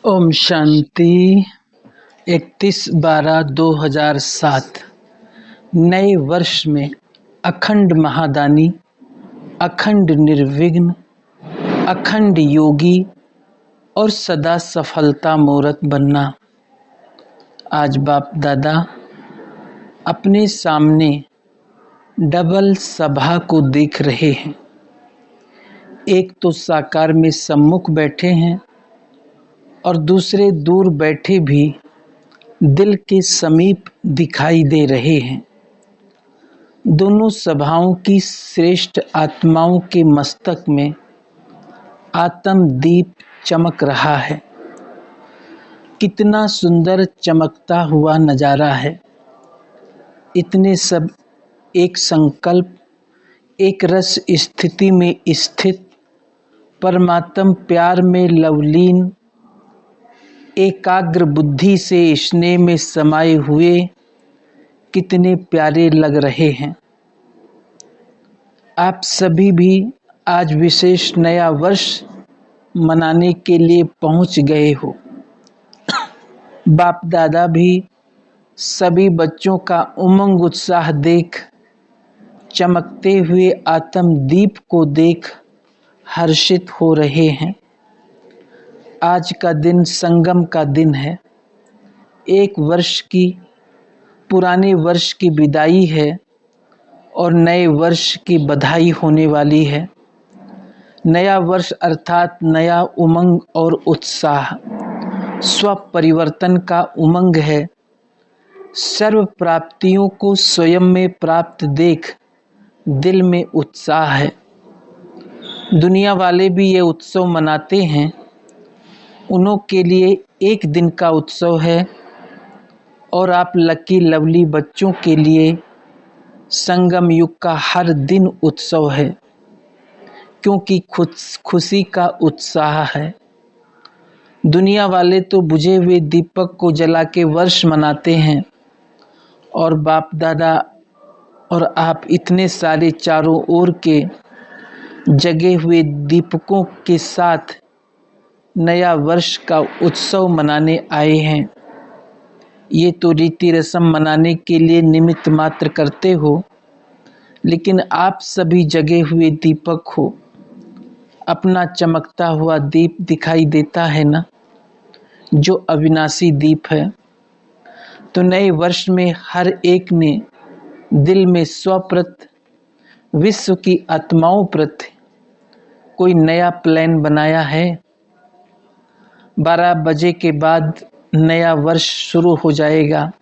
ओम शांति। 31/12/2007 नए वर्ष में अखंड महादानी, अखंड निर्विघ्न, अखंड योगी और सदा सफलता मूर्त बनना। आज बाप दादा अपने सामने डबल सभा को देख रहे हैं। एक तो साकार में सम्मुख बैठे हैं और दूसरे दूर बैठे भी दिल के समीप दिखाई दे रहे हैं। दोनों सभाओं की श्रेष्ठ आत्माओं के मस्तक में आत्म दीप चमक रहा है। कितना सुंदर चमकता हुआ नजारा है। इतने सब एक संकल्प, एक रस स्थिति में स्थित, परमात्म प्यार में लवलीन, एकाग्र बुद्धि से स्नेह में समाये हुए कितने प्यारे लग रहे हैं। आप सभी भी आज विशेष नया वर्ष मनाने के लिए पहुंच गए हो। बाप दादा भी सभी बच्चों का उमंग उत्साह देख, चमकते हुए आत्म दीप को देख हर्षित हो रहे हैं। आज का दिन संगम का दिन है। एक वर्ष की पुराने वर्ष की विदाई है और नए वर्ष की बधाई होने वाली है। नया वर्ष अर्थात नया उमंग और उत्साह, स्व परिवर्तन का उमंग है। सर्व प्राप्तियों को स्वयं में प्राप्त देख दिल में उत्साह है। दुनिया वाले भी ये उत्सव मनाते हैं। उन्हों के लिए एक दिन का उत्सव है और आप लकी लवली बच्चों के लिए संगम युग का हर दिन उत्सव है, क्योंकि खुशी का उत्साह है। दुनिया वाले तो बुझे हुए दीपक को जला के वर्ष मनाते हैं और बाप दादा और आप इतने सारे चारों ओर के जगे हुए दीपकों के साथ नया वर्ष का उत्सव मनाने आए हैं। ये तो रीति रस्म मनाने के लिए निमित्त मात्र करते हो, लेकिन आप सभी जगे हुए दीपक हो। अपना चमकता हुआ दीप दिखाई देता है ना, जो अविनाशी दीप है। तो नए वर्ष में हर एक ने दिल में स्वप्रति, विश्व की आत्माओं प्रति कोई नया प्लान बनाया है। 12 बजे के बाद नया वर्ष शुरू हो जाएगा,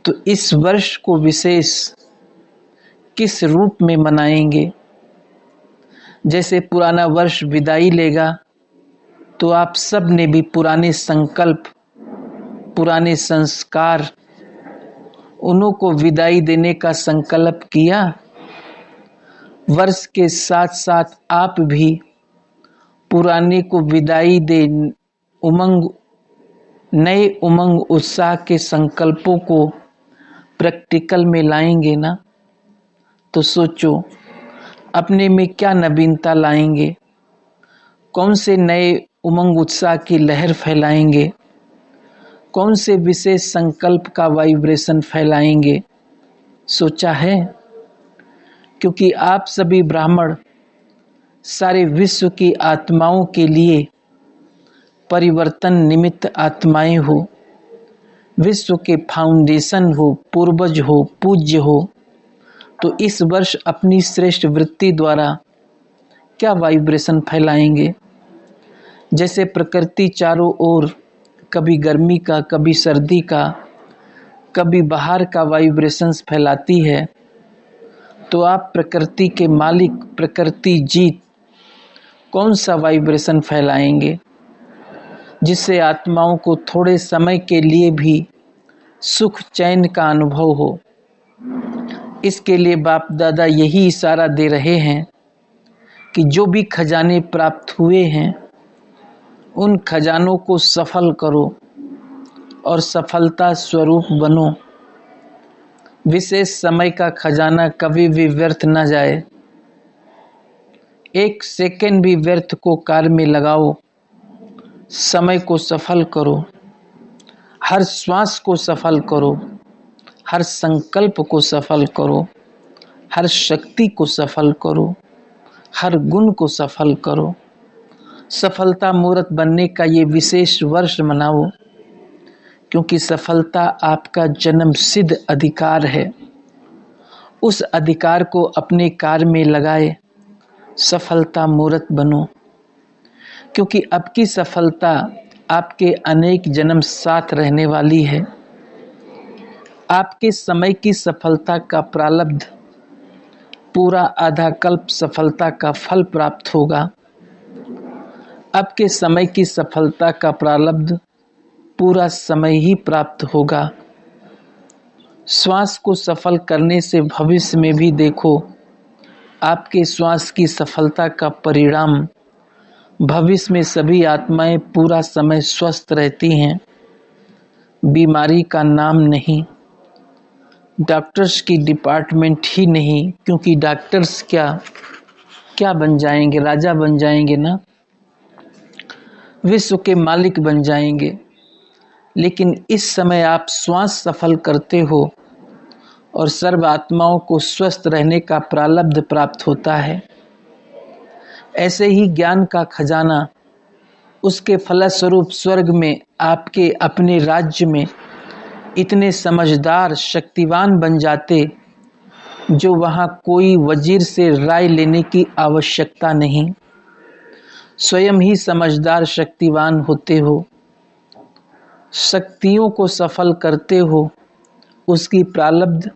तो इस वर्ष को विशेष किस रूप में मनाएंगे। जैसे पुराना वर्ष विदाई लेगा, तो आप सब ने भी पुराने संकल्प, पुराने संस्कार, उन्हों को विदाई देने का संकल्प किया। वर्ष के साथ साथ आप भी पुराने को विदाई दे नए उमंग उत्साह के संकल्पों को प्रैक्टिकल में लाएंगे ना। तो सोचो अपने में क्या नवीनता लाएंगे, कौन से नए उमंग उत्साह की लहर फैलाएंगे, कौन से विशेष संकल्प का वाइब्रेशन फैलाएंगे। सोचा है? क्योंकि आप सभी ब्राह्मण सारे विश्व की आत्माओं के लिए परिवर्तन निमित्त आत्माएं हो, विश्व के फाउंडेशन हो, पूर्वज हो, पूज्य हो। तो इस वर्ष अपनी श्रेष्ठ वृत्ति द्वारा क्या वाइब्रेशन फैलाएंगे। जैसे प्रकृति चारों ओर कभी गर्मी का, कभी सर्दी का, कभी बाहर का वाइब्रेशंस फैलाती है, तो आप प्रकृति के मालिक, प्रकृति जीत, कौन सा वाइब्रेशन फैलाएंगे जिससे आत्माओं को थोड़े समय के लिए भी सुख चैन का अनुभव हो। इसके लिए बाप दादा यही इशारा दे रहे हैं कि जो भी खजाने प्राप्त हुए हैं, उन खजानों को सफल करो और सफलता स्वरूप बनो। विशेष समय का खजाना कभी भी व्यर्थ न जाए। एक सेकंड भी व्यर्थ को कार्य में लगाओ। समय को सफल करो, हर श्वास को सफल करो, हर संकल्प को सफल करो, हर शक्ति को सफल करो, हर गुण को सफल करो। सफलता मूर्त बनने का ये विशेष वर्ष मनाओ, क्योंकि सफलता आपका जन्म सिद्ध अधिकार है। उस अधिकार को अपने कार्य में लगाए, सफलता मूर्त बनो, क्योंकि अब की सफलता आपके अनेक जन्म साथ रहने वाली है। आपके समय की सफलता का प्रारब्ध पूरा आधा कल्प सफलता का फल प्राप्त होगा। अब के समय की सफलता का प्रारब्ध पूरा समय ही प्राप्त होगा। श्वास को सफल करने से भविष्य में भी देखो, आपके श्वास की सफलता का परिणाम भविष्य में सभी आत्माएं पूरा समय स्वस्थ रहती हैं। बीमारी का नाम नहीं, डॉक्टर्स की डिपार्टमेंट ही नहीं, क्योंकि डॉक्टर्स क्या बन जाएंगे, राजा बन जाएंगे ना, विश्व के मालिक बन जाएंगे। लेकिन इस समय आप श्वास सफल करते हो और सर्व आत्माओं को स्वस्थ रहने का प्रारब्ध प्राप्त होता है। ऐसे ही ज्ञान का खजाना, उसके फलस्वरूप स्वर्ग में आपके अपने राज्य में इतने समझदार शक्तिवान बन जाते, जो वहाँ कोई वजीर से राय लेने की आवश्यकता नहीं, स्वयं ही समझदार शक्तिवान होते हो। शक्तियों को सफल करते हो, उसकी प्रारब्ध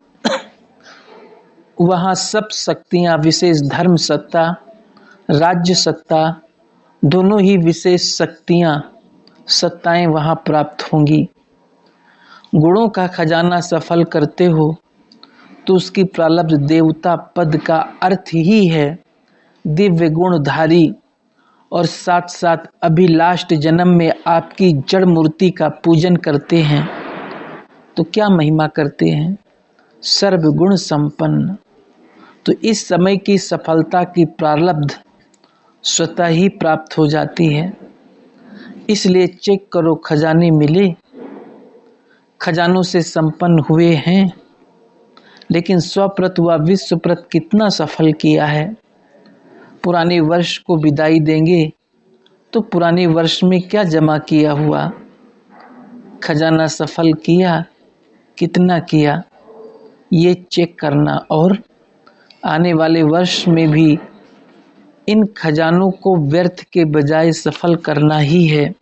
वहाँ सब शक्तियाँ, विशेष धर्म सत्ता, राज्य सत्ता, दोनों ही विशेष सत्ताएं वहाँ प्राप्त होंगी। गुणों का खजाना सफल करते हो तो उसकी प्रारब्ध देवता पद का अर्थ ही है दिव्य गुणधारी, और साथ साथ अभी लास्ट जन्म में आपकी जड़ मूर्ति का पूजन करते हैं तो क्या महिमा करते हैं, सर्वगुण संपन्न। तो इस समय की सफलता की प्रारब्ध स्वतः ही प्राप्त हो जाती है। इसलिए चेक करो, खजाने मिले, खजानों से संपन्न हुए हैं, लेकिन स्वप्रत व विश्वप्रत कितना सफल किया है। पुराने वर्ष को विदाई देंगे तो पुराने वर्ष में क्या जमा किया हुआ, खजाना सफल किया, कितना किया, ये चेक करना। और आने वाले वर्ष में भी इन खजानों को व्यर्थ के बजाय सफल करना ही है।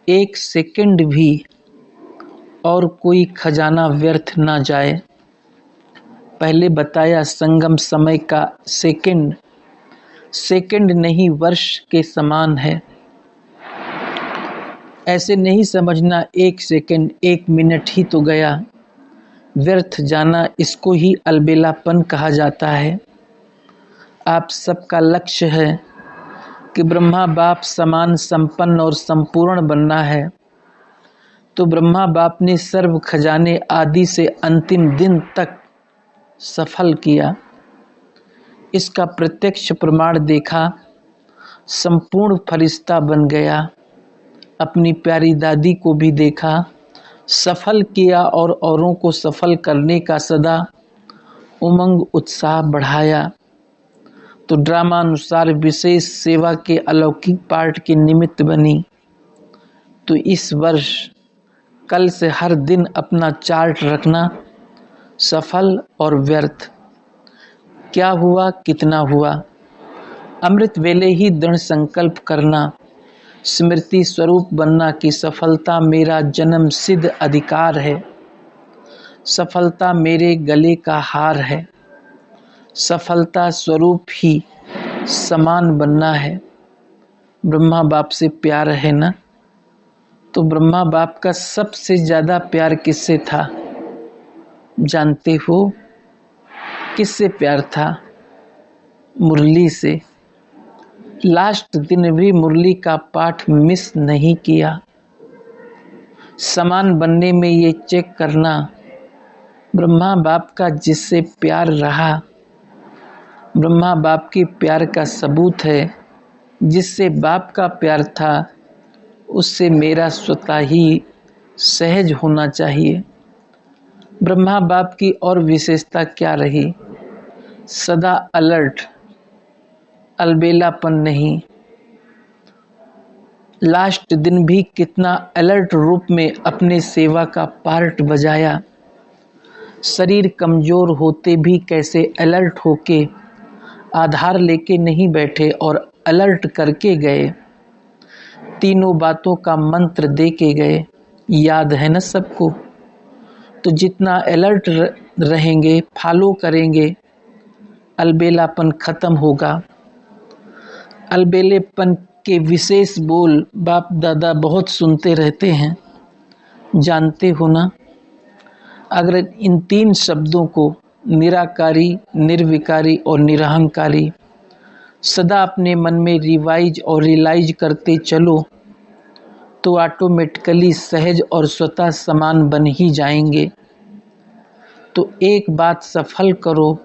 एक सेकंड भी और कोई खजाना व्यर्थ ना जाए। पहले बताया संगम समय का सेकंड नहीं वर्ष के समान है। ऐसे नहीं समझना एक सेकंड, एक मिनट ही तो गया, व्यर्थ जाना, इसको ही अलबेलापन कहा जाता है। आप सबका लक्ष्य है कि ब्रह्मा बाप समान संपन्न और संपूर्ण बनना है, तो ब्रह्मा बाप ने सर्व खजाने आदि से अंतिम दिन तक सफल किया। इसका प्रत्यक्ष प्रमाण देखा, संपूर्ण फरिश्ता बन गया। अपनी प्यारी दादी को भी देखा, सफल किया और औरों को सफल करने का सदा उमंग उत्साह बढ़ाया। तो ड्रामा अनुसार विशेष सेवा के अलौकिक पाठ के निमित्त बनी। तो इस वर्ष कल से हर दिन अपना चार्ट रखना, सफल और व्यर्थ, क्या हुआ, कितना हुआ। अमृत वेले ही दृढ़ संकल्प करना, स्मृति स्वरूप बनना कि सफलता मेरा जन्म सिद्ध अधिकार है, सफलता मेरे गले का हार है, सफलता स्वरूप ही समान बनना है। ब्रह्मा बाप से प्यार है ना, तो ब्रह्मा बाप का सबसे ज़्यादा प्यार किससे था जानते हो? किससे प्यार था? मुरली से। लास्ट दिन भी मुरली का पाठ मिस नहीं किया। समान बनने में ये चेक करना, ब्रह्मा बाप का जिससे प्यार रहा, ब्रह्मा बाप के प्यार का सबूत है, जिससे बाप का प्यार था उससे मेरा स्वतः ही सहज होना चाहिए। ब्रह्मा बाप की और विशेषता क्या रही? सदा अलर्ट, अलबेलापन नहीं। लास्ट दिन भी कितना अलर्ट रूप में अपने सेवा का पार्ट बजाया। शरीर कमजोर होते भी कैसे अलर्ट होके आधार लेके नहीं बैठे और अलर्ट करके गए। तीनों बातों का मंत्र दे के गए, याद है ना सबको। तो जितना अलर्ट रहेंगे, फॉलो करेंगे, अलबेलापन खत्म होगा। अलबेलेपन के विशेष बोल बाप दादा बहुत सुनते रहते हैं, जानते हो ना। अगर इन 3 शब्दों को निराकारी, निर्विकारी और निरहंकारी सदा अपने मन में रिवाइज और रियलाइज करते चलो तो ऑटोमेटिकली सहज और स्वतः समान बन ही जाएंगे। तो एक बात सफल करो,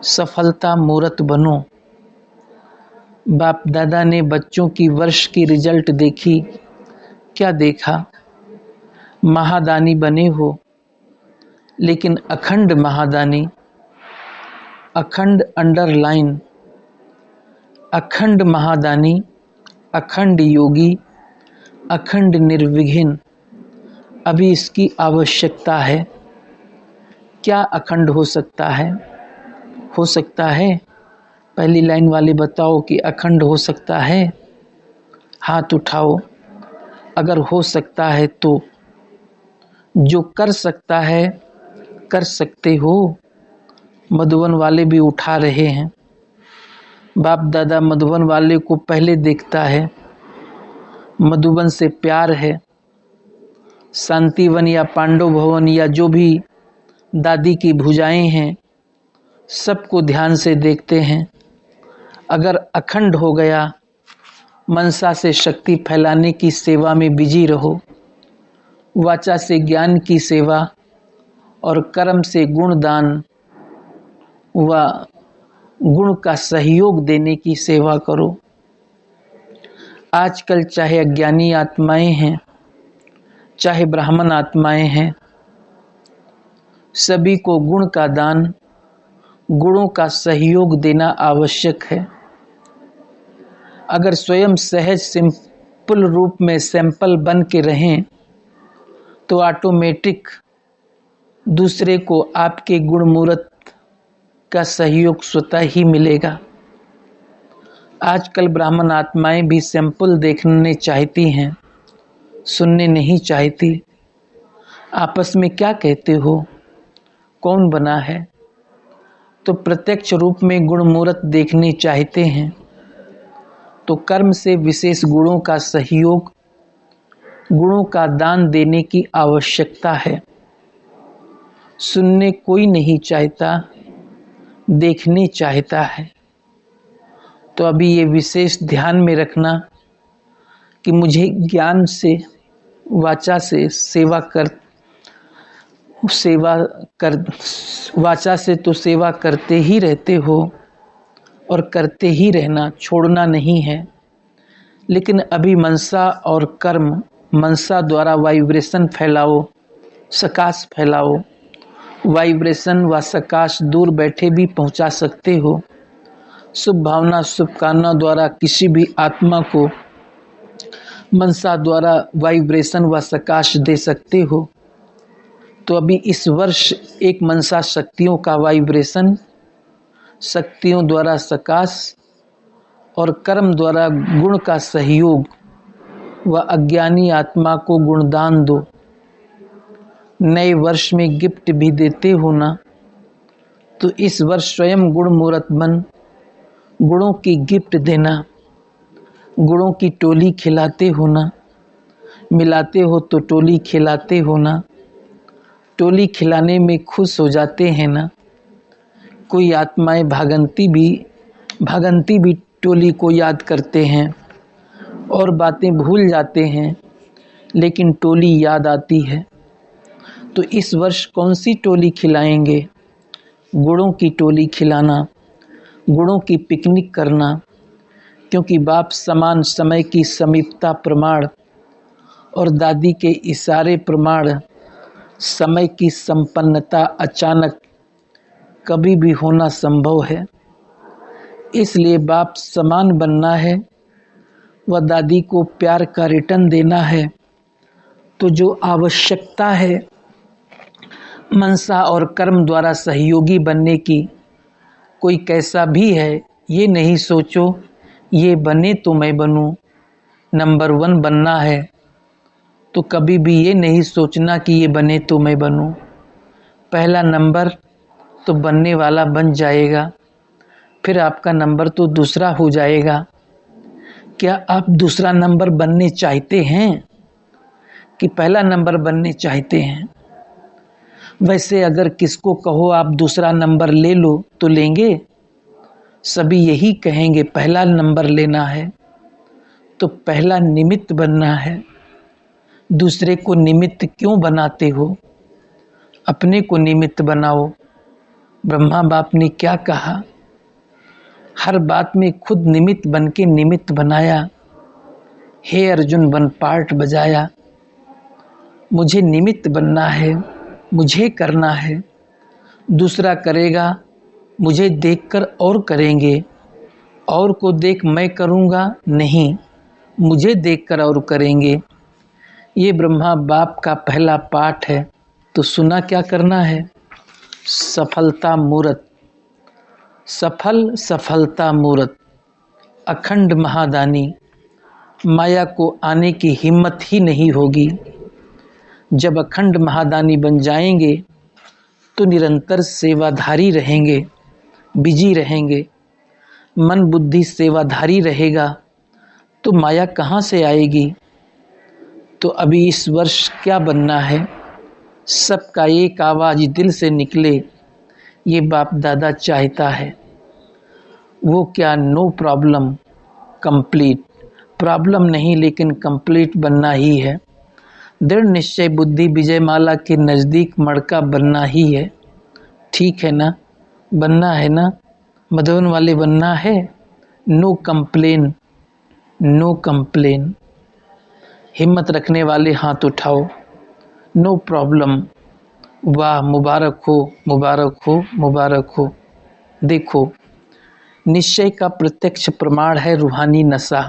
सफलता मूर्त बनो। बाप दादा ने बच्चों की वर्ष की रिजल्ट देखी, क्या देखा? महादानी बने हो, लेकिन अखंड महादानी, अखंड अंडरलाइन, अखंड महादानी, अखंड योगी, अखंड निर्विघ्न। अभी इसकी आवश्यकता है। क्या अखंड हो सकता है? हो सकता है? पहली लाइन वाले बताओ कि अखंड हो सकता है। हाथ उठाओ अगर हो सकता है तो। जो कर सकता है कर सकते हो। मधुबन वाले भी उठा रहे हैं। बाप दादा मधुबन वाले को पहले देखता है। मधुबन से प्यार है। शांतिवन या पांडव भवन या जो भी दादी की भुजाएं हैं, सबको ध्यान से देखते हैं। अगर अखंड हो गया, मनसा से शक्ति फैलाने की सेवा में बिजी रहो, वाचा से ज्ञान की सेवा और कर्म से गुणदान व गुण का सहयोग देने की सेवा करो। आजकल चाहे अज्ञानी आत्माएं हैं, चाहे ब्राह्मण आत्माएं हैं, सभी को गुण का दान, गुणों का सहयोग देना आवश्यक है। अगर स्वयं सहज सिंपल रूप में सैंपल बन के रहें तो ऑटोमेटिक दूसरे को आपके गुण मूर्त का सहयोग स्वतः ही मिलेगा। आजकल ब्राह्मण आत्माएं भी सैंपल देखने चाहती हैं, सुनने नहीं चाहती। आपस में क्या कहते हो, कौन बना है? तो प्रत्यक्ष रूप में गुण मूर्त देखने चाहते हैं। तो कर्म से विशेष गुणों का सहयोग, गुणों का दान देने की आवश्यकता है। सुनने कोई नहीं चाहता, देखने चाहता है। तो अभी ये विशेष ध्यान में रखना कि मुझे ज्ञान से, वाचा से सेवा कर वाचा से तो सेवा करते ही रहते हो और करते ही रहना, छोड़ना नहीं है। लेकिन अभी मनसा और कर्म, मनसा द्वारा वाइब्रेशन फैलाओ, सकाश फैलाओ। वाइब्रेशन व सकाश दूर बैठे भी पहुंचा सकते हो। शुभ भावना, शुभकामना द्वारा किसी भी आत्मा को मनसा द्वारा वाइब्रेशन व सकाश दे सकते हो। तो अभी इस वर्ष एक मनसा शक्तियों का वाइब्रेशन, शक्तियों द्वारा सकाश और कर्म द्वारा गुण का सहयोग व अज्ञानी आत्मा को गुणदान दो। नए वर्ष में गिफ्ट भी देते हो ना, तो इस वर्ष स्वयं गुण मूर्त बन गुणों की गिफ्ट देना। गुणों की टोली खिलाते हो ना, मिलाते हो तो टोली खिलाते हो ना। टोली खिलाने में खुश हो जाते हैं ना। कोई आत्माएं भागंती भी टोली को याद करते हैं और बातें भूल जाते हैं, लेकिन टोली याद आती है। तो इस वर्ष कौन सी टोली खिलाएंगे? गुणों की टोली खिलाना, गुणों की पिकनिक करना। क्योंकि बाप समान समय की समीपता प्रमाण और दादी के इशारे प्रमाण समय की संपन्नता अचानक कभी भी होना संभव है। इसलिए बाप समान बनना है व दादी को प्यार का रिटर्न देना है, तो जो आवश्यकता है मनसा और कर्म द्वारा सहयोगी बनने की, कोई कैसा भी है, ये नहीं सोचो ये बने तो मैं बनूं, नंबर 1 बनना है तो कभी भी ये नहीं सोचना कि ये बने तो मैं बनूं। पहला नंबर तो बनने वाला बन जाएगा, फिर आपका नंबर तो दूसरा हो जाएगा। क्या आप दूसरा नंबर बनने चाहते हैं कि पहला नंबर बनने चाहते हैं? वैसे अगर किसको कहो आप दूसरा नंबर ले लो तो लेंगे? सभी यही कहेंगे पहला नंबर लेना है। तो पहला निमित्त बनना है। दूसरे को निमित्त क्यों बनाते हो? अपने को निमित्त बनाओ। ब्रह्मा बाप ने क्या कहा? हर बात में खुद निमित्त बन के निमित्त बनाया। हे अर्जुन वन पार्ट बजाया। मुझे निमित्त बनना है, मुझे करना है। दूसरा करेगा, मुझे देखकर और करेंगे। और को देख मैं करूँगा नहीं, मुझे देखकर और करेंगे। ये ब्रह्मा बाप का पहला पाठ है। तो सुना क्या करना है? सफलता मूर्त, सफल सफलता मूर्त, अखंड महादानी। माया को आने की हिम्मत ही नहीं होगी। जब अखंड महादानी बन जाएंगे तो निरंतर सेवाधारी रहेंगे, बिजी रहेंगे। मन बुद्धि सेवाधारी रहेगा तो माया कहाँ से आएगी? तो अभी इस वर्ष क्या बनना है? सबका एक आवाज़ दिल से निकले, ये बाप दादा चाहता है। वो क्या? No problem, complete. प्रॉब्लम नहीं लेकिन कंप्लीट बनना ही है। दृढ़ निश्चय बुद्धि विजयमाला के नज़दीक मड़का बनना ही है। ठीक है ना? बनना है ना? मधुबन वाले बनना है। No complain, no complain. हिम्मत रखने वाले हाथ उठाओ। No problem. वाह, मुबारक हो, मुबारक हो, मुबारक हो। देखो, निश्चय का प्रत्यक्ष प्रमाण है रूहानी नशा।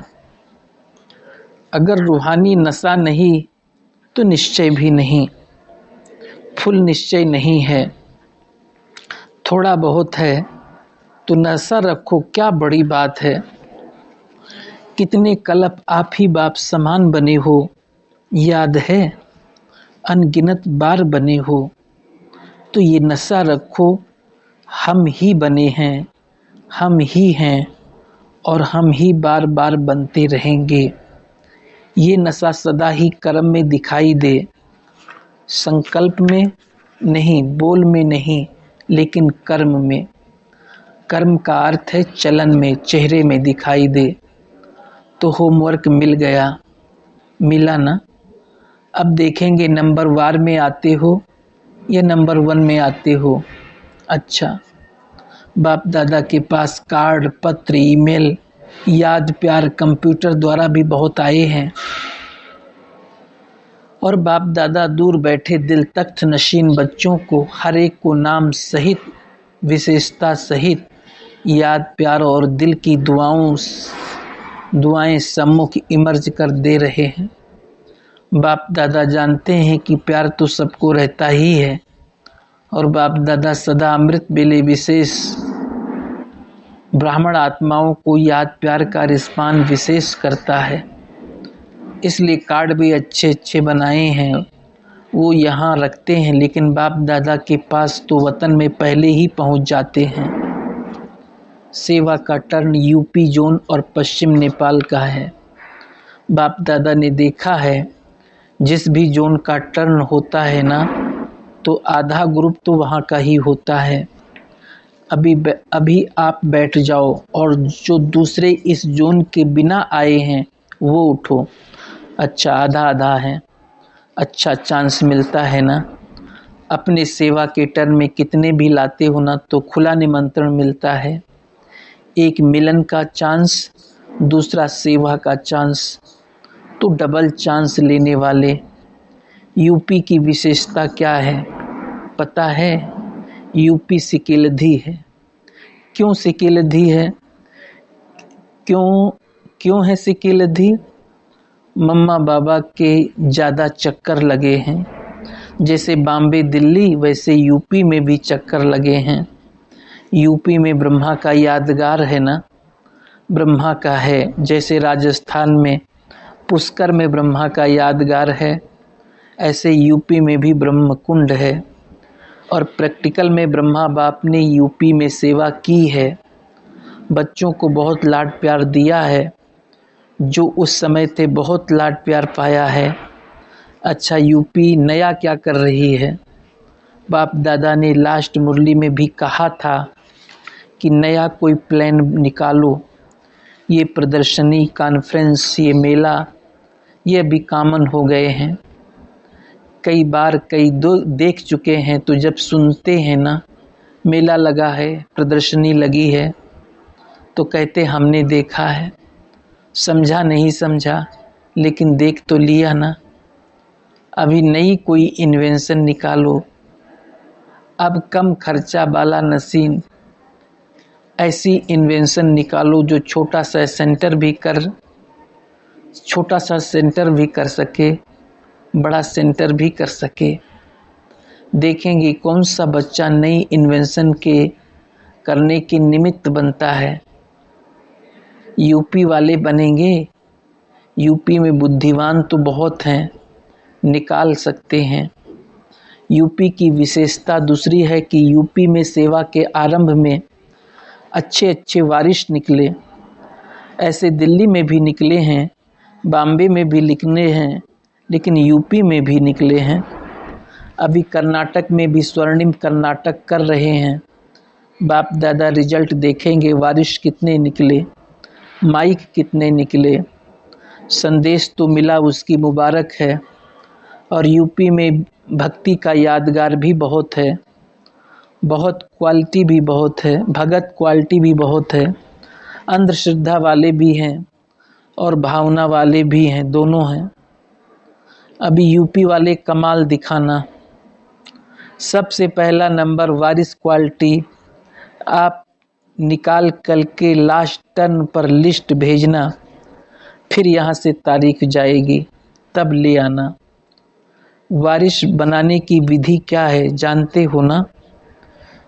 अगर रूहानी नशा नहीं तो निश्चय भी नहीं। फुल निश्चय नहीं है, थोड़ा बहुत है तो नशा रखो, क्या बड़ी बात है। कितने कल्प आप ही बाप समान बने हो, याद है? अनगिनत बार बने हो। तो ये नशा रखो, हम ही बने हैं, हम ही हैं और हम ही बार बार बनते रहेंगे। ये नशा सदा ही कर्म में दिखाई दे, संकल्प में नहीं, बोल में नहीं, लेकिन कर्म में। कर्म का अर्थ है चलन में, चेहरे में दिखाई दे। तो होमवर्क मिल गया, मिला ना? अब देखेंगे नंबर वार में आते हो या नंबर 1 में आते हो। अच्छा, बाप दादा के पास कार्ड, पत्र, ईमेल, याद, प्यार कंप्यूटर द्वारा भी बहुत आए हैं। और बाप दादा दूर बैठे दिल तख्त नशीन बच्चों को हर एक को नाम सहित, विशेषता सहित याद, प्यार और दिल की दुआएं सम्मुख इमर्ज कर दे रहे हैं। बाप दादा जानते हैं कि प्यार तो सबको रहता ही है और बाप दादा सदा अमृत बेले विशेष ब्राह्मण आत्माओं को याद, प्यार का रिस्पान विशेष करता है। इसलिए कार्ड भी अच्छे अच्छे बनाए हैं, वो यहाँ रखते हैं, लेकिन बाप दादा के पास तो वतन में पहले ही पहुँच जाते हैं। सेवा का टर्न यूपी जोन और पश्चिम नेपाल का है। बाप दादा ने देखा है जिस भी जोन का टर्न होता है ना, तो आधा ग्रुप तो वहाँ का ही होता है। अभी आप बैठ जाओ और जो दूसरे इस जोन के बिना आए हैं वो उठो। अच्छा, आधा आधा है। अच्छा, चांस मिलता है ना। अपने सेवा के टर्न में कितने भी लाते हो ना, तो खुला निमंत्रण मिलता है। एक मिलन का चांस, दूसरा सेवा का चांस। तो डबल चांस लेने वाले यूपी की विशेषता क्या है पता है? यूपी सिकिलधी है। क्यों सिकिलधी है? क्यों क्यों है सिकिलधी? मम्मा बाबा के ज़्यादा चक्कर लगे हैं। जैसे बॉम्बे दिल्ली वैसे यूपी में भी चक्कर लगे हैं। यूपी में ब्रह्मा का यादगार है ना, ब्रह्मा का है। जैसे राजस्थान में पुष्कर में ब्रह्मा का यादगार है, ऐसे यूपी में भी ब्रह्म कुंड है। और प्रैक्टिकल में ब्रह्मा बाप ने यूपी में सेवा की है, बच्चों को बहुत लाड प्यार दिया है, जो उस समय थे बहुत लाड प्यार पाया है। अच्छा, यूपी नया क्या कर रही है? बाप दादा ने लास्ट मुरली में भी कहा था कि नया कोई प्लान निकालो। ये प्रदर्शनी, कॉन्फ्रेंस, ये मेला, ये भी कॉमन हो गए हैं। कई बार देख चुके हैं, तो जब सुनते हैं ना मेला लगा है, प्रदर्शनी लगी है, तो कहते हमने देखा है। समझा नहीं समझा, लेकिन देख तो लिया ना। अभी नई कोई इन्वेंशन निकालो, अब कम खर्चा वाला नसीन ऐसी इन्वेंशन निकालो जो छोटा सा सेंटर भी कर सके, बड़ा सेंटर भी कर सके। देखेंगे कौन सा बच्चा नई इन्वेंशन के करने के निमित्त बनता है। यूपी वाले बनेंगे। यूपी में बुद्धिमान तो बहुत हैं, निकाल सकते हैं। यूपी की विशेषता दूसरी है कि यूपी में सेवा के आरंभ में अच्छे अच्छे वारिश निकले। ऐसे दिल्ली में भी निकले हैं, बॉम्बे में भी निकले हैं, लेकिन यूपी में भी निकले हैं। अभी कर्नाटक में भी स्वर्णिम कर्नाटक कर रहे हैं। बाप दादा रिजल्ट देखेंगे, वारिश कितने निकले, माइक कितने निकले। संदेश तो मिला, उसकी मुबारक है। और यूपी में भक्ति का यादगार भी बहुत है, बहुत क्वालिटी भी बहुत है, भगत क्वालिटी भी बहुत है। अंधश्रद्धा वाले भी हैं और भावना वाले भी हैं, दोनों हैं। अभी यूपी वाले कमाल दिखाना। सबसे पहला नंबर वारिस क्वालिटी आप निकाल कर के लास्ट टर्न पर लिस्ट भेजना, फिर यहाँ से तारीख जाएगी, तब ले आना। वारिस बनाने की विधि क्या है जानते हो ना?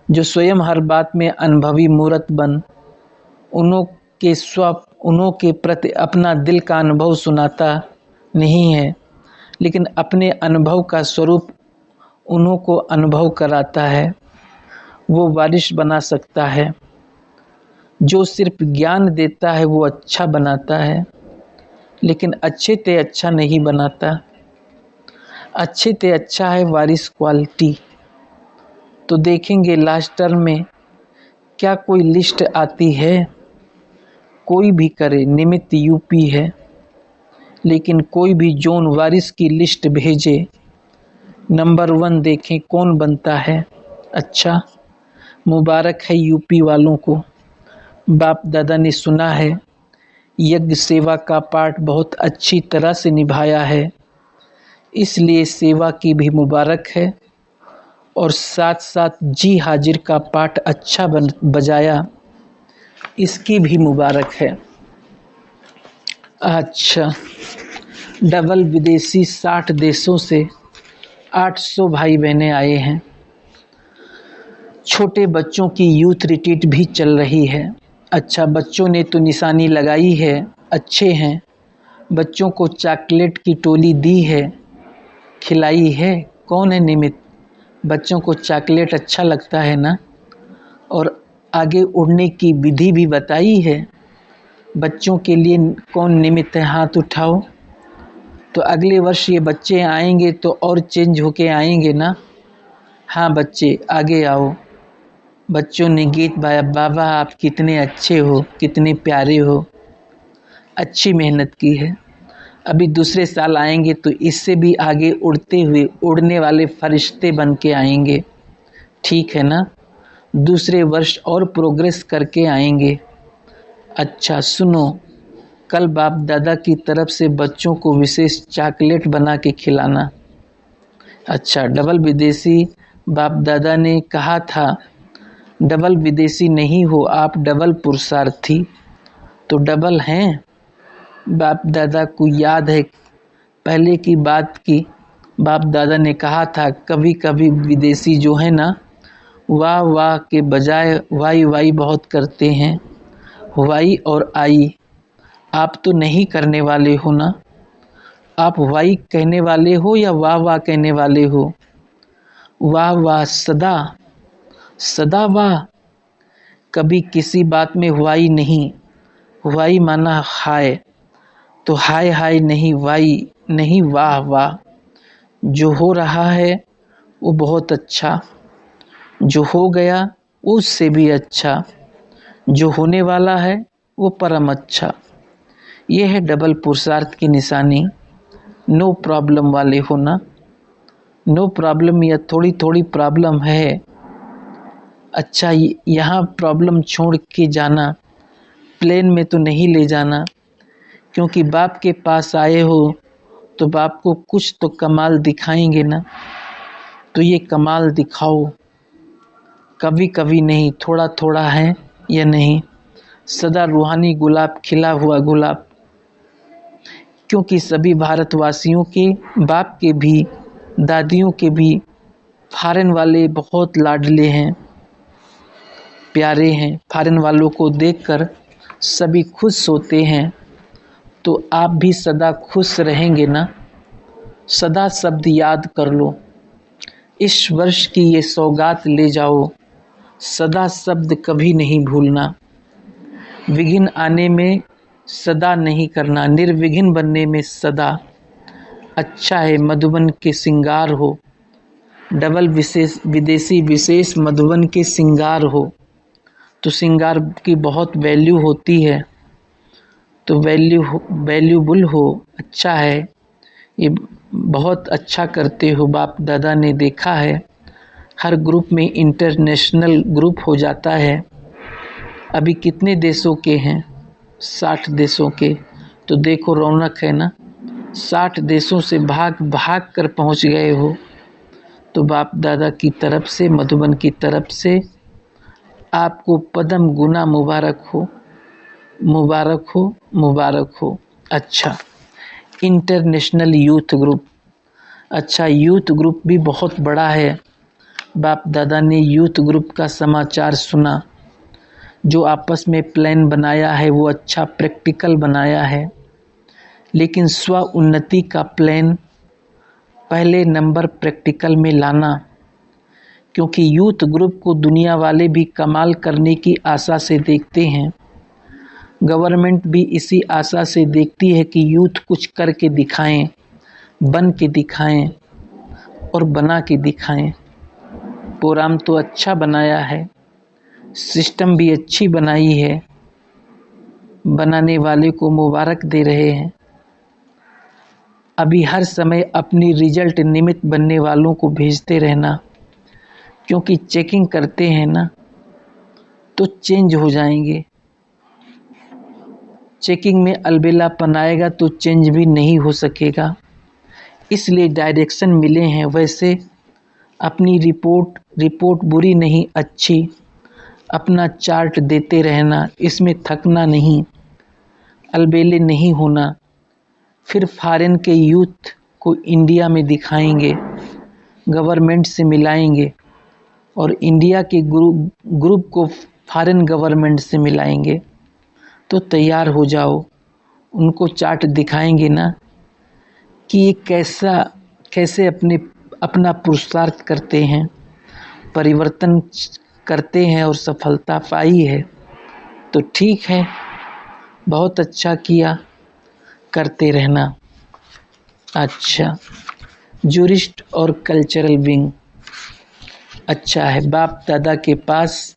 जो स्वयं हर बात में अनुभवी मूर्त बन, उन्हों के प्रति अपना दिल का अनुभव सुनाता नहीं है, लेकिन अपने अनुभव का स्वरूप उन्हों को अनुभव कराता है, वो वारिस बना सकता है। जो सिर्फ ज्ञान देता है वो अच्छा बनाता है, लेकिन अच्छे ते अच्छा नहीं बनाता। अच्छे ते अच्छा है वारिस क्वालिटी। तो देखेंगे लास्ट टर्म में क्या कोई लिस्ट आती है। कोई भी करे, निमित्त यूपी है, लेकिन कोई भी जोन वारिस की लिस्ट भेजे, नंबर 1 देखें कौन बनता है। अच्छा, मुबारक है यूपी वालों को। बाप दादा ने सुना है, यज्ञ सेवा का पाठ बहुत अच्छी तरह से निभाया है, इसलिए सेवा की भी मुबारक है। और साथ साथ जी हाजिर का पाठ अच्छा बजाया, इसकी भी मुबारक है। अच्छा, डबल विदेशी 60 देशों से 800 भाई बहनें आए हैं। छोटे बच्चों की यूथ रिट्रीट भी चल रही है। अच्छा, बच्चों ने तो निशानी लगाई है, अच्छे हैं। बच्चों को चॉकलेट की टोली दी है, खिलाई है। कौन है निमित्त? बच्चों को चॉकलेट अच्छा लगता है ना। और आगे उड़ने की विधि भी बताई है। बच्चों के लिए कौन निमित्त है? हाथ उठाओ। तो अगले वर्ष ये बच्चे आएंगे तो और चेंज होके आएंगे ना। हाँ बच्चे आगे आओ। बच्चों ने गीत गाया, बाबा आप कितने अच्छे हो, कितने प्यारे हो, अच्छी मेहनत की है। अभी दूसरे साल आएंगे तो इससे भी आगे उड़ते हुए उड़ने वाले फरिश्ते बन के आएंगे, ठीक है ना। दूसरे वर्ष और प्रोग्रेस करके आएंगे। अच्छा सुनो, कल बाप दादा की तरफ से बच्चों को विशेष चॉकलेट बना के खिलाना। अच्छा, डबल विदेशी बाप दादा ने कहा था, डबल विदेशी नहीं हो आप, डबल पुरुषार्थी। तो डबल हैं। बाप दादा को याद है पहले की बात की, बाप दादा ने कहा था कभी कभी विदेशी जो है ना, वाह वाह के बजाय वाई वाई बहुत करते हैं। वाई और आई आप तो नहीं करने वाले हो ना? आप वाई कहने वाले हो या वाह वाह कहने वाले हो? वाह वाह सदा सदा वाह, कभी किसी बात में वाई नहीं। वाई माना हाय, तो हाय हाय नहीं, वाई नहीं, वाह वाह। जो हो रहा है वो बहुत अच्छा, जो हो गया उससे भी अच्छा, जो होने वाला है वो परम अच्छा। ये है डबल पुरुषार्थ की निशानी। नो प्रॉब्लम वाले होना। नो प्रॉब्लम या थोड़ी थोड़ी प्रॉब्लम है। अच्छा, यहाँ प्रॉब्लम छोड़ के जाना, प्लेन में तो नहीं ले जाना, क्योंकि बाप के पास आए हो तो बाप को कुछ तो कमाल दिखाएंगे ना। तो ये कमाल दिखाओ, कभी कभी नहीं, थोड़ा थोड़ा है या नहीं। सदा रूहानी गुलाब, खिला हुआ गुलाब, क्योंकि सभी भारतवासियों के बाप के भी दादियों के भी फॉरेन वाले बहुत लाडले हैं, प्यारे हैं। फॉरेन वालों को देखकर सभी खुश होते हैं। तो आप भी सदा खुश रहेंगे ना? सदा शब्द याद कर लो, इस वर्ष की ये सौगात ले जाओ, सदा शब्द कभी नहीं भूलना। विघ्न आने में सदा नहीं करना, निर्विघ्न बनने में सदा। अच्छा है मधुबन के सिंगार हो, डबल विशेष विदेशी विशेष मधुबन के सिंगार हो। तो सिंगार की बहुत वैल्यू होती है, तो वैल्यूबल हो। अच्छा है, ये बहुत अच्छा करते हो। बाप दादा ने देखा है हर ग्रुप में इंटरनेशनल ग्रुप हो जाता है। अभी कितने देशों के हैं? 60 देशों के। तो देखो रौनक है ना, 60 देशों से भाग भाग कर पहुंच गए हो। तो बाप दादा की तरफ से, मधुबन की तरफ से आपको पदम गुना मुबारक हो, मुबारक हो, मुबारक हो। अच्छा, इंटरनेशनल यूथ ग्रुप। अच्छा, यूथ ग्रुप भी बहुत बड़ा है। बाप दादा ने यूथ ग्रुप का समाचार सुना, जो आपस में प्लान बनाया है वो अच्छा प्रैक्टिकल बनाया है, लेकिन स्व उन्नति का प्लान पहले नंबर प्रैक्टिकल में लाना। क्योंकि यूथ ग्रुप को दुनिया वाले भी कमाल करने की आशा से देखते हैं, गवर्नमेंट भी इसी आशा से देखती है कि यूथ कुछ करके दिखाएं, बन के दिखाएं और बना के दिखाएं। प्रोग्राम तो अच्छा बनाया है, सिस्टम भी अच्छी बनाई है, बनाने वाले को मुबारक दे रहे हैं। अभी हर समय अपनी रिजल्ट निमित्त बनने वालों को भेजते रहना, क्योंकि चेकिंग करते हैं ना तो चेंज हो जाएंगे। चेकिंग में अलबेलापन आएगा तो चेंज भी नहीं हो सकेगा। इसलिए डायरेक्शन मिले हैं। वैसे अपनी रिपोर्ट बुरी नहीं अच्छी, अपना चार्ट देते रहना, इसमें थकना नहीं, अलबेले नहीं होना। फिर फॉरेन के यूथ को इंडिया में दिखाएंगे, गवर्नमेंट से मिलाएंगे और इंडिया के ग्रुप को फॉरेन गवर्नमेंट से मिलाएंगे। तो तैयार हो जाओ, उनको चार्ट दिखाएंगे ना कि ये कैसे अपना पुरुषार्थ करते हैं, परिवर्तन करते हैं और सफलता पाई है। तो ठीक है, बहुत अच्छा किया, करते रहना। अच्छा, जूरिस्ट और कल्चरल विंग। अच्छा है, बाप दादा के पास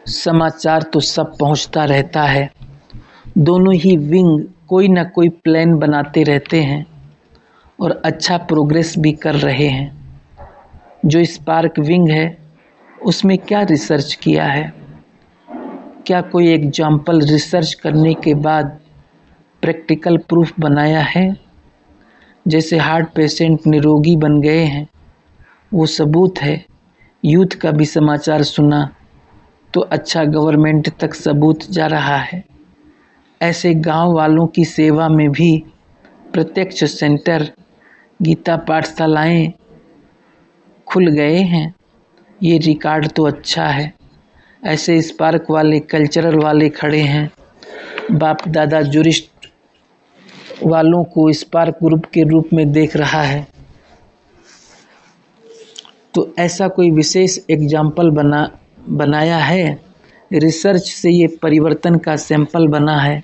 समाचार तो सब पहुंचता रहता है। दोनों ही विंग कोई ना कोई प्लान बनाते रहते हैं और अच्छा प्रोग्रेस भी कर रहे हैं। जो स्पार्क विंग है उसमें क्या रिसर्च किया है, क्या कोई एग्जाम्पल रिसर्च करने के बाद प्रैक्टिकल प्रूफ बनाया है? जैसे हार्ट पेशेंट निरोगी बन गए हैं, वो सबूत है। यूथ का भी समाचार सुना तो अच्छा, गवर्नमेंट तक सबूत जा रहा है। ऐसे गांव वालों की सेवा में भी प्रत्यक्ष सेंटर, गीता पाठशालाएं खुल गए हैं। ये रिकॉर्ड तो अच्छा है। ऐसे स्पार्क वाले, कल्चरल वाले खड़े हैं। बाप दादा जूरिस्ट वालों को स्पार्क ग्रुप के रूप में देख रहा है। तो ऐसा कोई विशेष एग्जाम्पल बनाया है। रिसर्च से ये परिवर्तन का सैंपल बना है।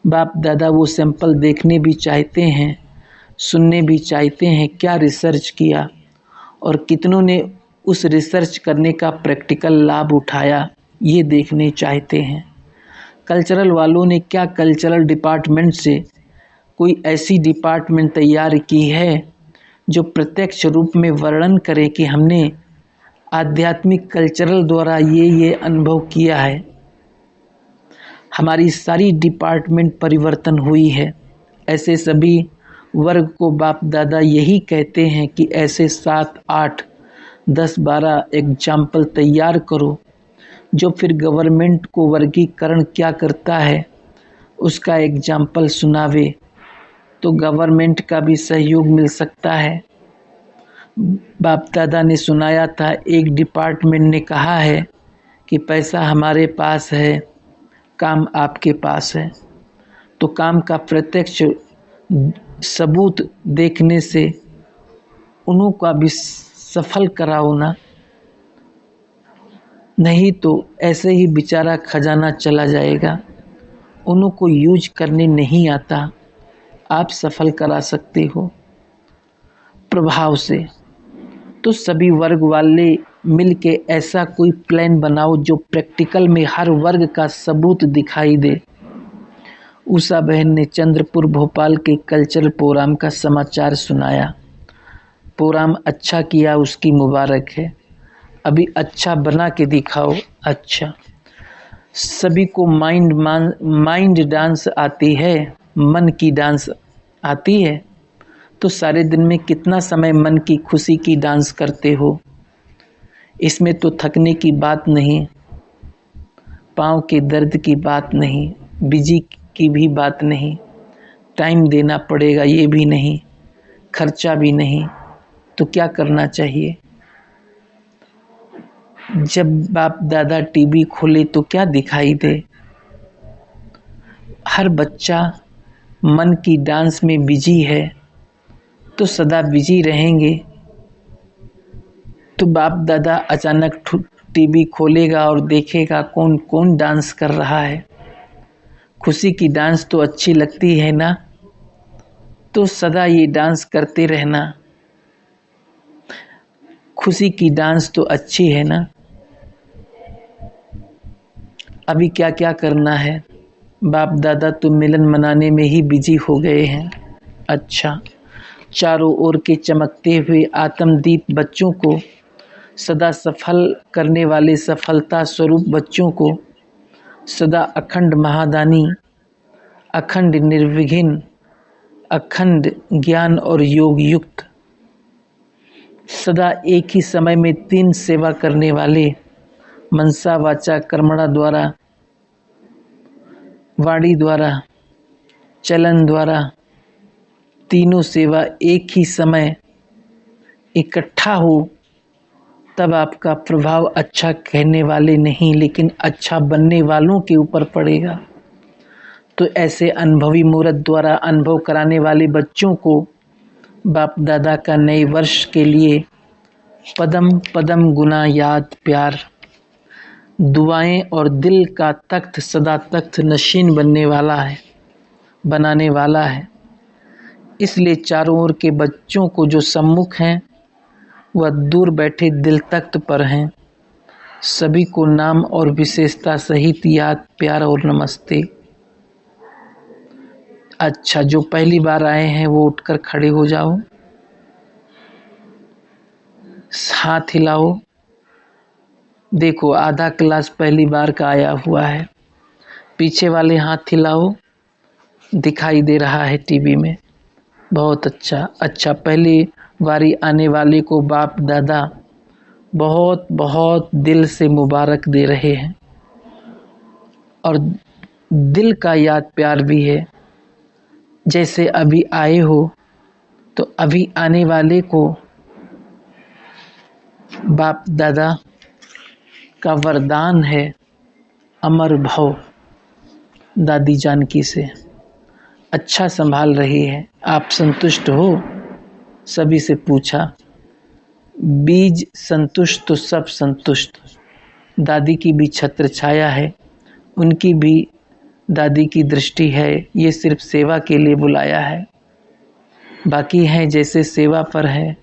बाप दादा वो सैंपल देखने भी चाहते हैं, सुनने भी चाहते हैं। क्या रिसर्च किया और कितनों ने उस रिसर्च करने का प्रैक्टिकल लाभ उठाया, ये देखने चाहते हैं। कल्चरल वालों ने क्या कल्चरल डिपार्टमेंट से कोई ऐसी डिपार्टमेंट तैयार की है जो प्रत्यक्ष रूप में वर्णन करे कि हमने आध्यात्मिक कल्चरल द्वारा ये अनुभव किया है, हमारी सारी डिपार्टमेंट परिवर्तन हुई है। ऐसे सभी वर्ग को बाप दादा यही कहते हैं कि ऐसे 7, 8, 10, 12 एग्जाम्पल तैयार करो, जो फिर गवर्नमेंट को वर्गीकरण क्या करता है उसका एग्जाम्पल सुनावे, तो गवर्नमेंट का भी सहयोग मिल सकता है। बाप दादा ने सुनाया था, एक डिपार्टमेंट ने कहा है कि पैसा हमारे पास है, काम आपके पास है। तो काम का प्रत्यक्ष सबूत देखने से उन्हों का भी सफल कराओ ना, नहीं तो ऐसे ही बेचारा खजाना चला जाएगा। उन्हों को यूज करने नहीं आता, आप सफल करा सकते हो प्रभाव से। तो सभी वर्ग वाले मिलके ऐसा कोई प्लान बनाओ जो प्रैक्टिकल में हर वर्ग का सबूत दिखाई दे। उषा बहन ने चंद्रपुर भोपाल के कल्चरल प्रोग्राम का समाचार सुनाया। प्रोग्राम अच्छा किया, उसकी मुबारक है। अभी अच्छा बना के दिखाओ। अच्छा, सभी को माइंड डांस आती है, मन की डांस आती है, तो सारे दिन में कितना समय मन की खुशी की डांस करते हो? इसमें तो थकने की बात नहीं, पाँव के दर्द की बात नहीं, बिजी की भी बात नहीं, टाइम देना पड़ेगा ये भी नहीं, खर्चा भी नहीं, तो क्या करना चाहिए? जब बाप दादा टीवी खोले तो क्या दिखाई दे? हर बच्चा मन की डांस में बिजी है, तो सदा बिजी रहेंगे। तो बाप दादा अचानक टीवी खोलेगा और देखेगा कौन कौन डांस कर रहा है। खुशी की डांस तो अच्छी लगती है ना, तो सदा ये डांस करते रहना। खुशी की डांस तो अच्छी है ना। अभी क्या क्या करना है? बाप दादा तो मिलन मनाने में ही बिजी हो गए हैं। अच्छा, चारों ओर के चमकते हुए आत्मदीप बच्चों को, सदा सफल करने वाले सफलता स्वरूप बच्चों को, सदा अखंड महादानी, अखंड निर्विघ्न, अखंड ज्ञान और योग युक्त, सदा एक ही समय में 3 सेवा करने वाले, मनसा वाचा कर्मणा द्वारा, वाणी द्वारा, चलन द्वारा, तीनों सेवा एक ही समय इकट्ठा हो, तब आपका प्रभाव अच्छा कहने वाले नहीं लेकिन अच्छा बनने वालों के ऊपर पड़ेगा। तो ऐसे अनुभवी मूर्त द्वारा अनुभव कराने वाले बच्चों को बाप दादा का नए वर्ष के लिए पदम पदम गुना याद प्यार, दुआएं और दिल का तख्त सदा तख्त नशीन बनाने वाला है। इसलिए चारों ओर के बच्चों को जो सम्मुख हैं वह दूर बैठे दिल तख्त पर हैं। सभी को नाम और विशेषता सहित याद प्यार और नमस्ते। अच्छा, जो पहली बार आए हैं वो उठकर खड़े हो जाओ, हाथ हिलाओ। देखो, आधा क्लास पहली बार का आया हुआ है। पीछे वाले हाथ हिलाओ, दिखाई दे रहा है टीवी में। बहुत अच्छा। अच्छा, पहली बारी आने वाले को बाप दादा बहुत बहुत दिल से मुबारक दे रहे हैं और दिल का याद प्यार भी है। जैसे अभी आए हो तो अभी आने वाले को बाप दादा का वरदान है अमर भव। दादी जानकी से अच्छा संभाल रही है, आप संतुष्ट हो? सभी से पूछा। बीज संतुष्ट तो सब संतुष्ट। दादी की भी छत्र छाया है, उनकी भी दादी की दृष्टि है, ये सिर्फ सेवा के लिए बुलाया है। बाकी हैं जैसे सेवा पर है,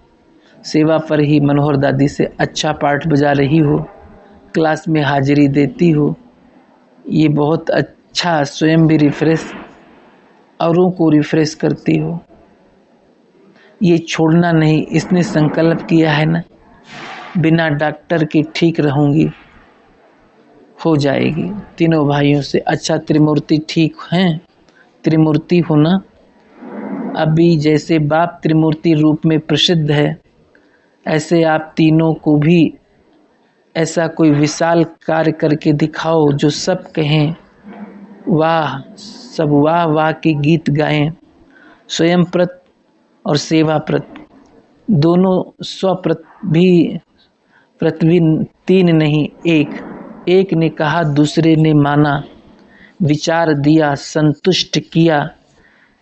सेवा पर ही मनोहर दादी से अच्छा पाठ बजा रही हो, क्लास में हाजिरी देती हो, ये बहुत अच्छा, स्वयं भी रिफ्रेश, औरों को रिफ्रेश करती हो। ये छोड़ना नहीं, इसने संकल्प किया है ना, बिना डॉक्टर के ठीक रहूंगी, हो जाएगी। तीनों भाइयों से। अच्छा, त्रिमूर्ति ठीक हैं? त्रिमूर्ति हो ना? अभी जैसे बाप त्रिमूर्ति रूप में प्रसिद्ध है, ऐसे आप तीनों को भी ऐसा कोई विशाल कार्य करके दिखाओ जो सब कहें वाह, सब वाह वाह के गीत गाएं। स्वयं प्रत और सेवा प्रत दोनों स्वप्रत भी, पृथ्वी तीन नहीं एक ने कहा, दूसरे ने माना, विचार दिया, संतुष्ट किया,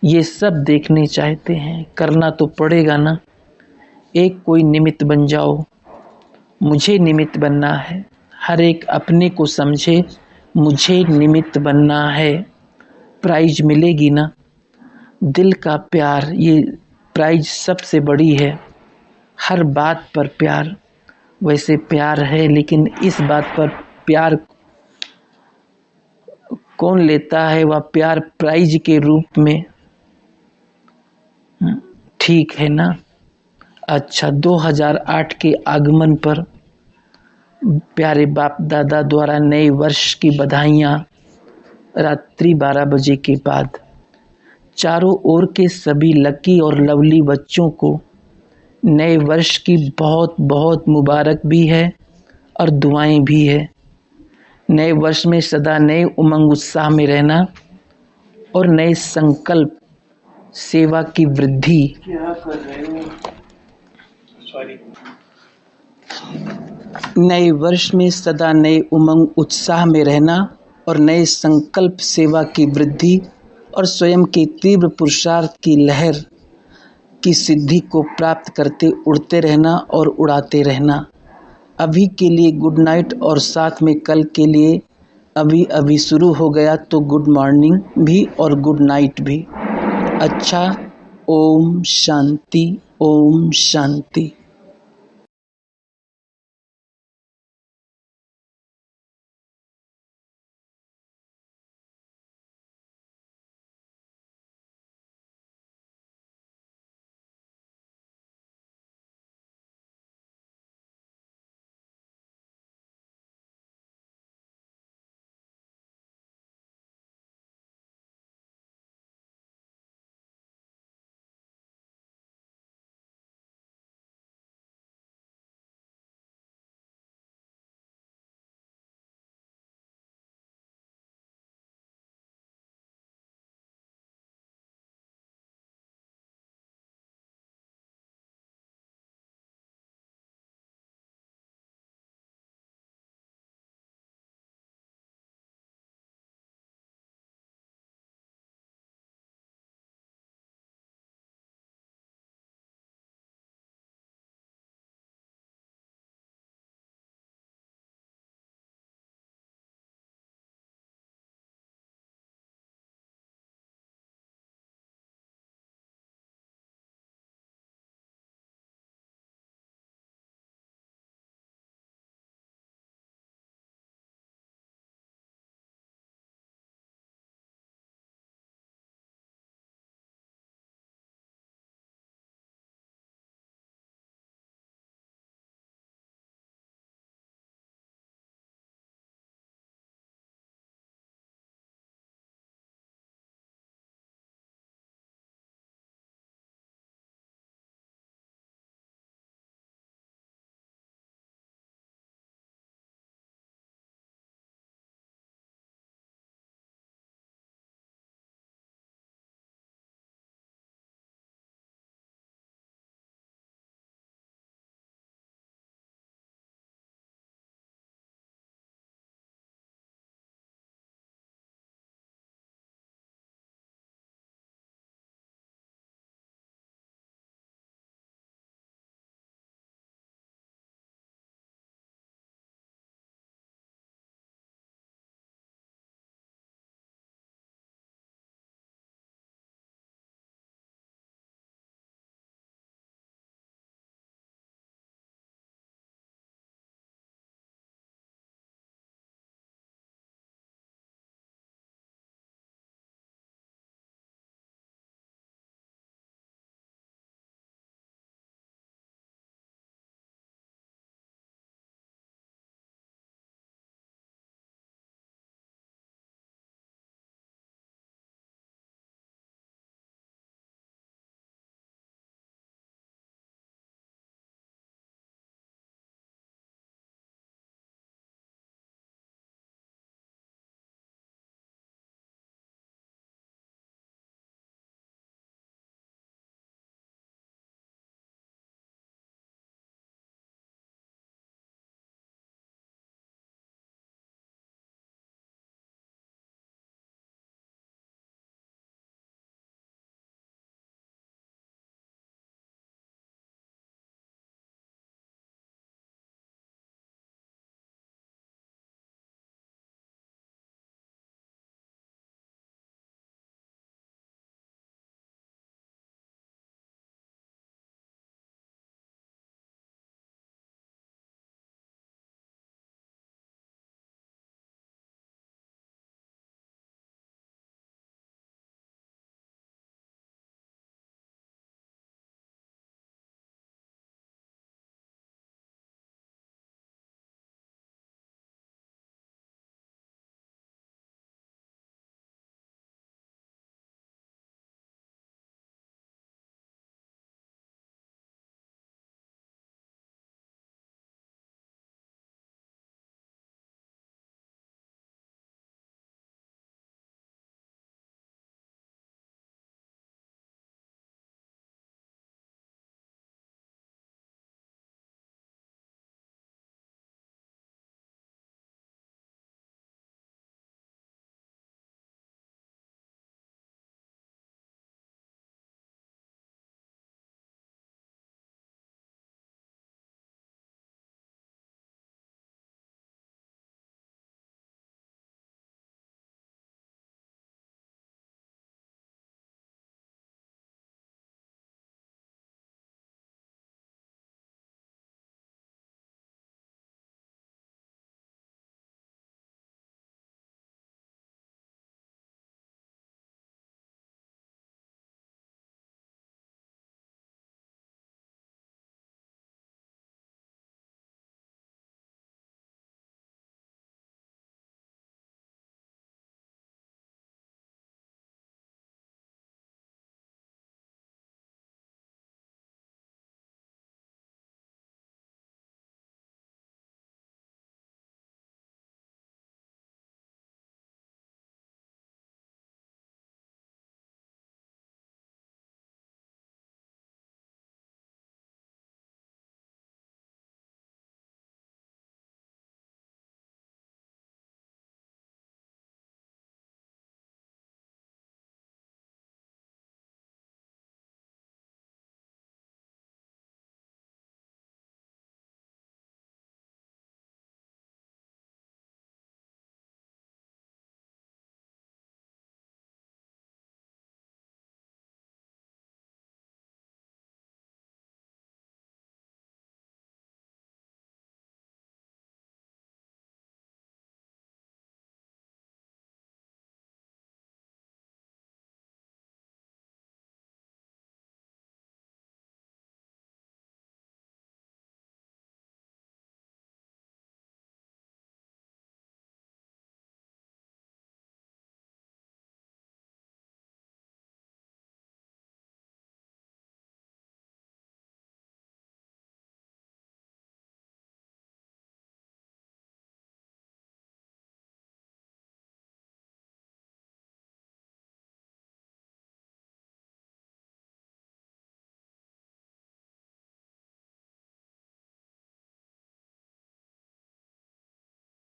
ये सब देखने चाहते हैं। करना तो पड़ेगा ना। एक कोई निमित्त बन जाओ, मुझे निमित्त बनना है। हर एक अपने को समझे, मुझे निमित्त बनना है। प्राइज मिलेगी ना। दिल का प्यार, ये प्राइज सबसे बड़ी है। हर बात पर प्यार, वैसे प्यार है, लेकिन इस बात पर प्यार कौन लेता है? वह प्यार प्राइज के रूप में, ठीक है ना। अच्छा, 2008 के आगमन पर प्यारे बाप दादा द्वारा नए वर्ष की बधाइयाँ रात्रि 12 बजे के बाद। चारों ओर के सभी लकी और लवली बच्चों को नए वर्ष की बहुत बहुत मुबारक भी है और दुआएं भी है। नए वर्ष में सदा नए उमंग उत्साह में रहना और नए संकल्प सेवा की वृद्धि। क्या कर रहे हो? सॉरी। नए वर्ष में सदा नए उमंग उत्साह में रहना और नए संकल्प सेवा की वृद्धि और स्वयं के तीव्र पुरुषार्थ की लहर की सिद्धि को प्राप्त करते उड़ते रहना और उड़ाते रहना। अभी के लिए गुड नाइट और साथ में कल के लिए अभी अभी शुरू हो गया तो गुड मॉर्निंग भी और गुड नाइट भी। अच्छा, ओम शांति, ओम शांति।